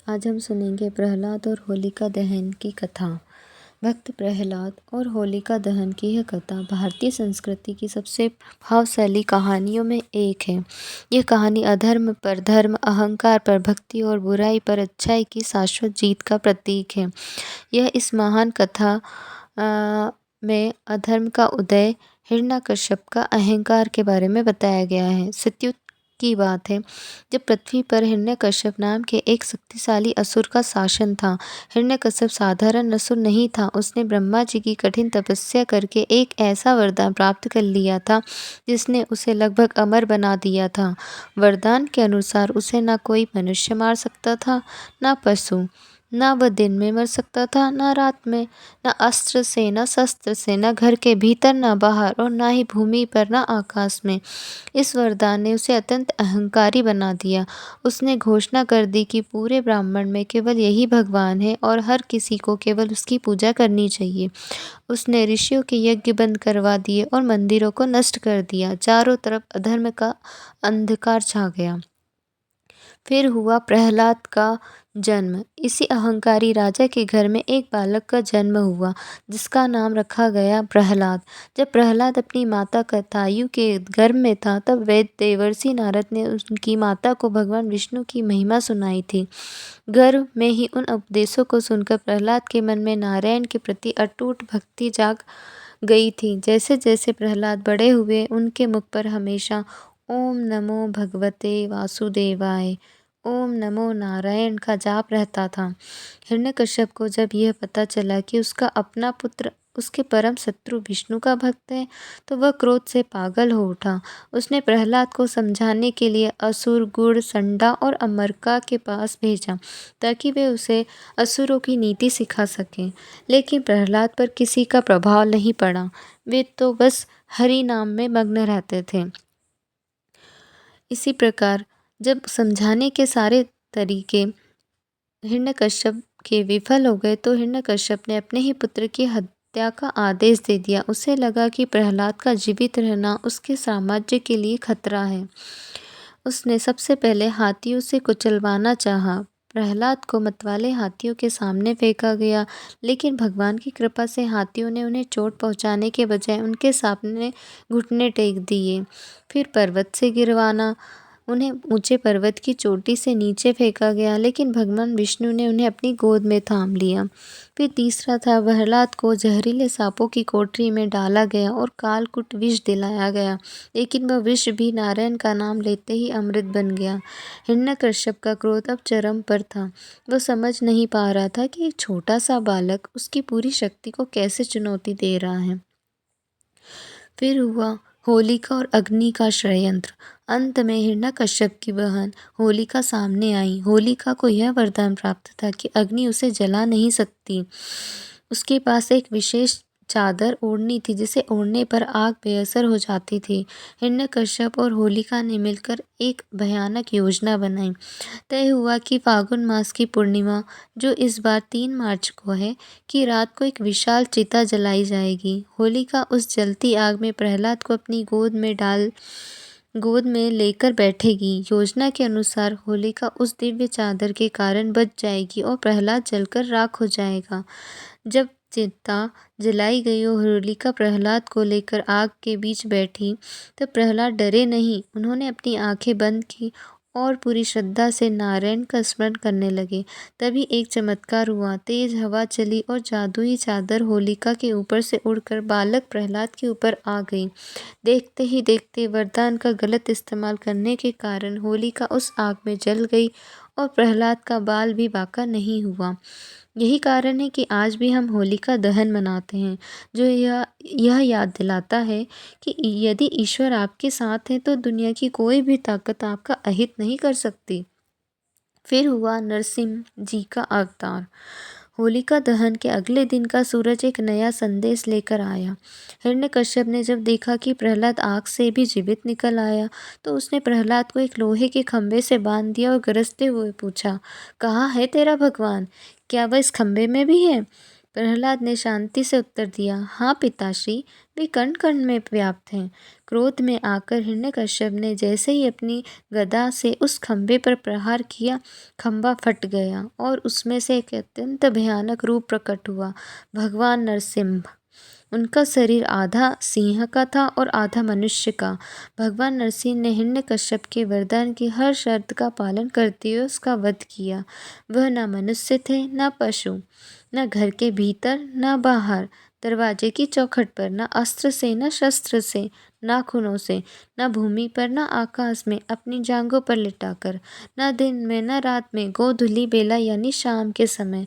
आज हम सुनेंगे प्रहलाद और होलिका दहन की कथा। भक्त प्रहलाद और होलिका दहन की यह कथा भारतीय संस्कृति की सबसे प्रभावशाली कहानियों में एक है। यह कहानी अधर्म पर धर्म, अहंकार पर भक्ति और बुराई पर अच्छाई की शाश्वत जीत का प्रतीक है। यह इस महान कथा में अधर्म का उदय, हिरण्यकश्यप का अहंकार के बारे में बताया गया है। सतयुग की बात है जब पृथ्वी पर हिरण्यकश्यप नाम के एक शक्तिशाली असुर का शासन था। हिरण्यकश्यप साधारण असुर नहीं था, उसने ब्रह्मा जी की कठिन तपस्या करके एक ऐसा वरदान प्राप्त कर लिया था जिसने उसे लगभग अमर बना दिया था। वरदान के अनुसार उसे ना कोई मनुष्य मार सकता था, ना पशु, ना वह दिन में मर सकता था ना रात में, ना अस्त्र से ना शस्त्र से, ना घर के भीतर ना बाहर, और ना ही भूमि पर ना आकाश में। इस वरदान ने उसे अत्यंत अहंकारी बना दिया। उसने घोषणा कर दी कि पूरे ब्राह्मण में केवल यही भगवान है और हर किसी को केवल उसकी पूजा करनी चाहिए। उसने ऋषियों के यज्ञ बंद करवा दिए और मंदिरों को नष्ट कर दिया। चारों तरफ अधर्म का अंधकार छा गया। फिर हुआ प्रहलाद का जन्म। इसी अहंकारी राजा के घर में एक बालक का जन्म हुआ जिसका नाम रखा गया प्रहलाद। जब प्रहलाद अपनी माता कथायु के गर्भ में था तब वैद्य देवर्षि नारद ने उनकी माता को भगवान विष्णु की महिमा सुनाई थी। गर्भ में ही उन उपदेशों को सुनकर प्रहलाद के मन में नारायण के प्रति अटूट भक्ति जाग गई थी। जैसे जैसे प्रहलाद बड़े हुए उनके मुख पर हमेशा ओम नमो भगवते वासुदेवाय, ओम नमो नारायण का जाप रहता था। हिरण्यकश्यप को जब यह पता चला कि उसका अपना पुत्र उसके परम शत्रु विष्णु का भक्त है तो वह क्रोध से पागल हो उठा। उसने प्रहलाद को समझाने के लिए असुर, गुड़, संडा और अमरका के पास भेजा ताकि वे उसे असुरों की नीति सिखा सकें। लेकिन प्रहलाद पर किसी का प्रभाव नहीं पड़ा। वे तो बस हरि नाम में मग्न रहते थे। इसी प्रकार जब समझाने के सारे तरीके हिरण्यकश्यप के विफल हो गए तो हिरण्यकश्यप ने अपने ही पुत्र की हत्या का आदेश दे दिया। उसे लगा कि प्रहलाद का जीवित रहना उसके साम्राज्य के लिए खतरा है। उसने सबसे पहले हाथियों से कुचलवाना चाहा। प्रहलाद को मतवाले हाथियों के सामने फेंका गया, लेकिन भगवान की कृपा से हाथियों ने उन्हें चोट पहुंचाने के बजाय उनके सामने घुटने टेक दिए। फिर पर्वत से गिरवाना, उन्हें ऊंचे पर्वत की चोटी से नीचे फेंका गया, लेकिन भगवान विष्णु ने उन्हें अपनी गोद में थाम लिया। फिर तीसरा था प्रहलाद को जहरीले सांपों की कोठरी में डाला गया और कालकूट विष दिलाया गया, लेकिन वह विष भी नारायण का नाम लेते ही अमृत बन गया। हिरण्यकश्यप का क्रोध अब चरम पर था। वह समझ नहीं पा रहा था कि एक छोटा सा बालक उसकी पूरी शक्ति को कैसे चुनौती दे रहा है। फिर हुआ होलिका और अग्नि का षड्यंत्र। अंत में हिरण्यकश्यप की बहन होलिका सामने आई। होलिका को यह वरदान प्राप्त था कि अग्नि उसे जला नहीं सकती। उसके पास एक विशेष चादर ओढ़नी थी जिसे ओढ़ने पर आग बेअसर हो जाती थी। हिरण्यकश्यप और होलिका ने मिलकर एक भयानक योजना बनाई। तय हुआ कि फागुन मास की पूर्णिमा, जो इस बार 3 मार्च को है, की रात को एक विशाल चिता जलाई जाएगी। होलिका उस जलती आग में प्रहलाद को अपनी गोद में लेकर बैठेगी। योजना के अनुसार होलिका उस दिव्य चादर के कारण बच जाएगी और प्रहलाद जलकर राख हो जाएगा। जब चिता जलाई गई और होलिका प्रहलाद को लेकर आग के बीच बैठी तब प्रहलाद डरे नहीं। उन्होंने अपनी आंखें बंद की और पूरी श्रद्धा से नारायण का स्मरण करने लगे। तभी एक चमत्कार हुआ। तेज हवा चली और जादुई चादर होलिका के ऊपर से उड़कर बालक प्रहलाद के ऊपर आ गई। देखते ही देखते वरदान का गलत इस्तेमाल करने के कारण होलिका उस आग में जल गई और प्रहलाद का बाल भी बाका नहीं हुआ। यही कारण है कि आज भी हम होलिका दहन मनाते हैं, जो यह याद दिलाता है कि यदि ईश्वर आपके साथ है तो दुनिया की कोई भी ताकत आपका अहित नहीं कर सकती। फिर हुआ नरसिंह जी का अवतार। होलिका दहन के अगले दिन का सूरज एक नया संदेश लेकर आया। हिरण्यकश्यप ने जब देखा कि प्रहलाद आग से भी जीवित निकल आया तो उसने प्रहलाद को एक लोहे के खंभे से बांध दिया और गरजते हुए पूछा, कहाँ है तेरा भगवान? क्या वह इस खंभे में भी है? प्रहलाद ने शांति से उत्तर दिया, हाँ पिताश्री, वे कण कण में व्याप्त हैं। क्रोध में आकर हिरण्यकश्यप ने जैसे ही अपनी गदा से उस खंभे पर प्रहार किया, खंभा फट गया और उसमें से एक अत्यंत भयानक रूप प्रकट हुआ, भगवान नरसिंह। उनका शरीर आधा सिंह का था और आधा मनुष्य का। भगवान नरसिंह ने हिरण्यकश्यप के वरदान की हर शर्त का पालन करते हुए उसका वध किया। वह न मनुष्य थे, न पशु, न घर के भीतर न बाहर, दरवाजे की चौखट पर, न अस्त्र से न शस्त्र से, नाखूनों से, न भूमि पर न आकाश में, अपनी जांघों पर लिटाकर, न दिन में न रात में, गोधूली बेला यानी शाम के समय।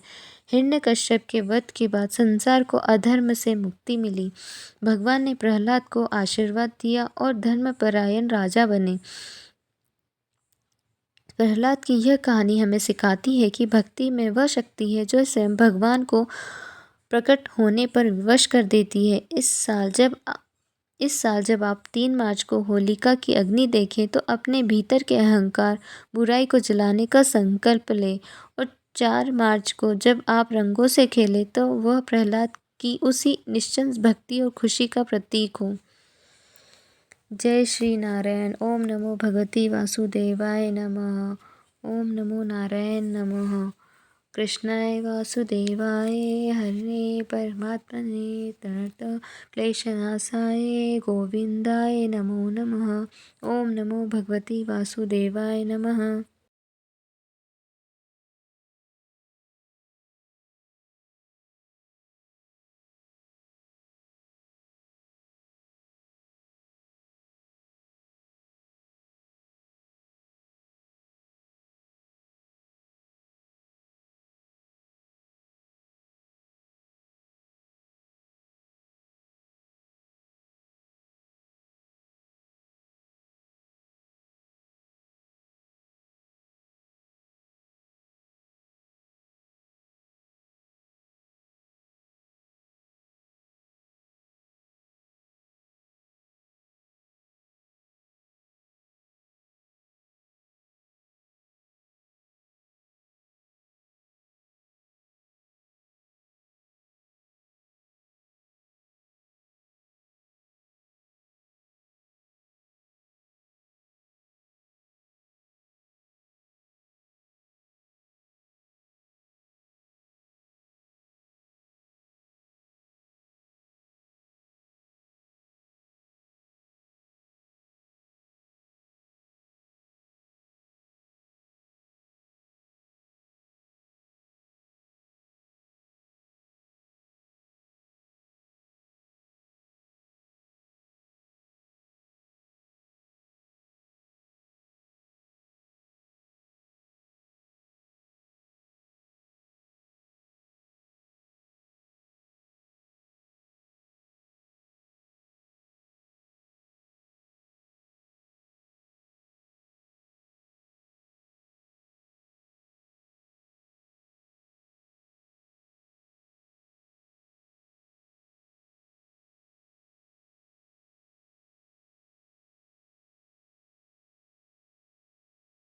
हिरण्यकश्यप के वध के बाद संसार को अधर्म से मुक्ति मिली। भगवान ने प्रहलाद को आशीर्वाद दिया और धर्मपरायण राजा बने। प्रहलाद की यह कहानी हमें सिखाती है कि भक्ति में वह शक्ति है जो स्वयं भगवान को प्रकट होने पर विवश कर देती है। इस साल जब आप 3 मार्च को होलिका की अग्नि देखें तो अपने भीतर के अहंकार, बुराई को जलाने का संकल्प लें, और 4 मार्च को जब आप रंगों से खेलें तो वह प्रहलाद की उसी निश्चल भक्ति और खुशी का प्रतीक हो। जय श्री नारायण। ओम नमो भगवती वासुदेवाय नमः। ओम नमो नारायण नमः। कृष्णाय वासुदेवाय हरे परमात्मने तनत क्लेशनाशाय गोविंदाय नमो नमः। ओम नमो भगवती वासुदेवाय नमः।